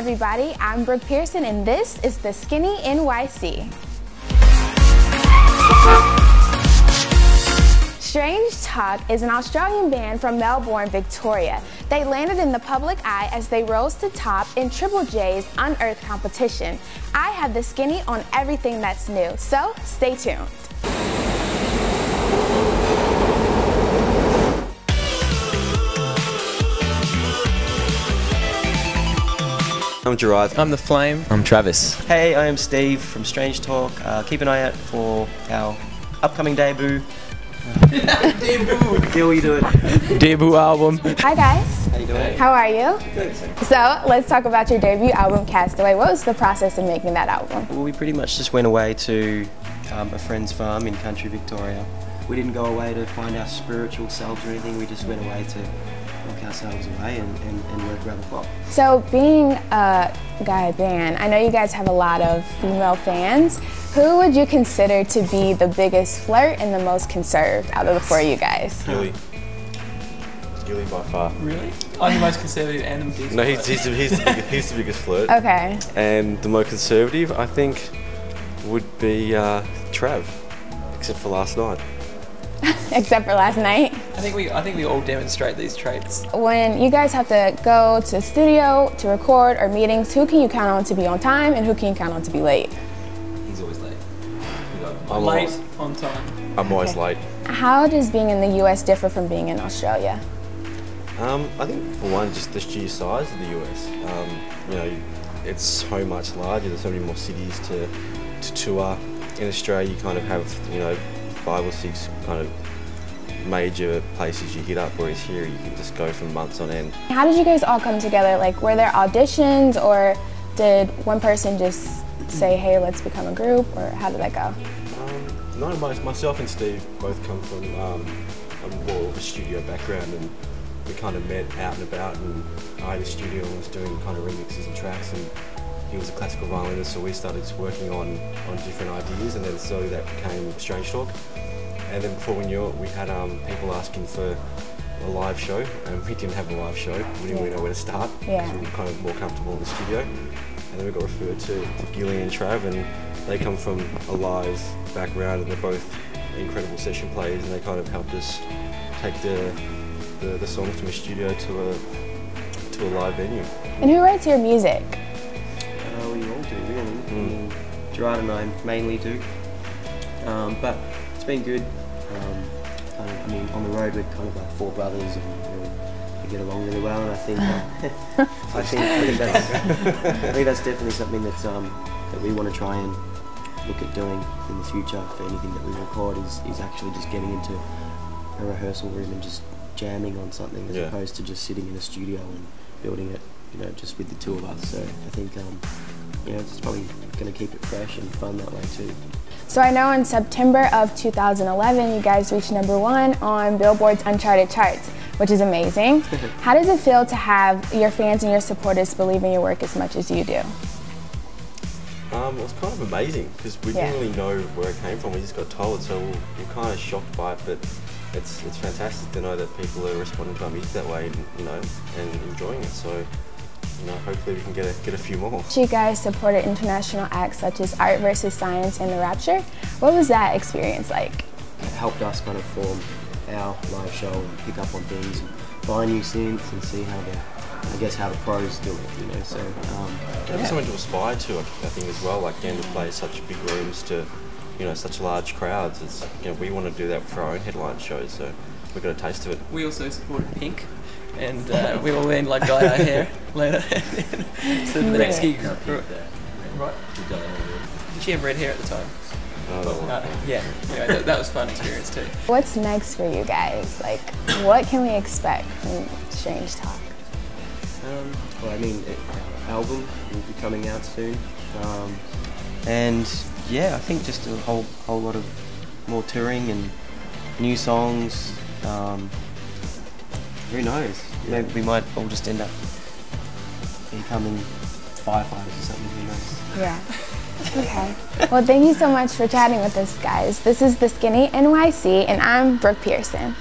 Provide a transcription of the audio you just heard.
everybody, I'm Booke Pearson and this is the Skinny NYC. Strange Talk is an Australian band from Melbourne, Victoria. They landed in the public eye as they rose to top in Triple J's Unearthed competition. I have the Skinny on everything that's new, so stay tuned. I'm Gerard. I'm the Flame. I'm Travis. Hey, I am Steve from Strange Talk. Keep an eye out for our upcoming debut. Deal, you do it. Debut album. Hi guys. How you doing? How are you? Good. So let's talk about your debut album, Castaway. What was the process of making that album? Well, we pretty much just went away to a friend's farm in country Victoria. We didn't go away to find our spiritual selves or anything. We just went away to lock ourselves away and work around the clock. So being a guy band, I know you guys have a lot of female fans. Who would you consider to be the biggest flirt and the most conserved out of the four of you guys? Gilly. Gilly by far. Really? I'm the most conservative and the biggest. No, he's the biggest flirt. Okay. And the most conservative, I think, would be Trav, except for last night. Except for last night. I think we all demonstrate these traits. When you guys have to go to the studio to record or meetings, who can you count on to be on time and who can you count on to be late? He's always late. I'm Late, on time. I'm always late. How does being in the US differ from being in Australia? I think for one, just the sheer size of the US. You know, it's so much larger. There's so many more cities to tour. In Australia, you kind of have 5 or 6 kind of major places you hit up, whereas here you can just go for months on end. How did you guys all come together? Like, were there auditions or did one person just say, hey, let's become a group, or how did that go? No, myself and Steve both come from more of a studio background, and we kind of met out and about, and I had a studio and was doing kind of remixes and tracks, and he was a classical violinist, so we started working on different ideas, and then slowly that became Strange Talk. And then before we knew it, we had people asking for a live show, and we didn't have a live show. We didn't really know where to start, because we were kind of more comfortable in the studio. And then we got referred to Gilly and Trav, and they come from a live background, and they're both incredible session players, and they kind of helped us take the songs from a studio to a live venue. And who writes your music? We all do, really. I mean, Gerard and I mainly do, but it's been good. I mean, on the road we're kind of like 4 brothers, and we get along really well. And I think I think that's definitely something that's that we want to try and look at doing in the future for anything that we record. Is actually just getting into a rehearsal room and just jamming on something, as opposed to just sitting in a studio and building it, just with the 2 of us. So I think it's probably going to keep it fresh and fun that way too. So I know in September of 2011 you guys reached #1 on Billboard's Uncharted charts, which is amazing. How does it feel to have your fans and your supporters believe in your work as much as you do? It was kind of amazing, because we didn't really know where it came from. We just got told, so we're kind of shocked by it, but it's fantastic to know that people are responding to our music that way, and enjoying it. So hopefully we can get a few more. You guys supported international acts such as Art vs. Science and The Rapture. What was that experience like? It helped us kind of form our live show and pick up on things, and buy new synths and see how the pros do it, so. It's something to aspire to, I think, as well, like getting to play such big rooms to, such large crowds. It's, we want to do that for our own headline shows, so we've got a taste of it. We also supported Pink, and we all then dyed our hair later. So the next gig, right? Did she have red hair at the time? Yeah. Anyway, that was a fun experience too. What's next for you guys? Like, what can we expect from Strange Talk? Well, I mean, our album will be coming out soon, and I think just a whole lot of more touring and new songs. Who knows? Maybe we might all just end up becoming firefighters or something. Who knows? Yeah. Okay. Well, thank you so much for chatting with us, guys. This is the Skinny NYC, and I'm Booke Pearson.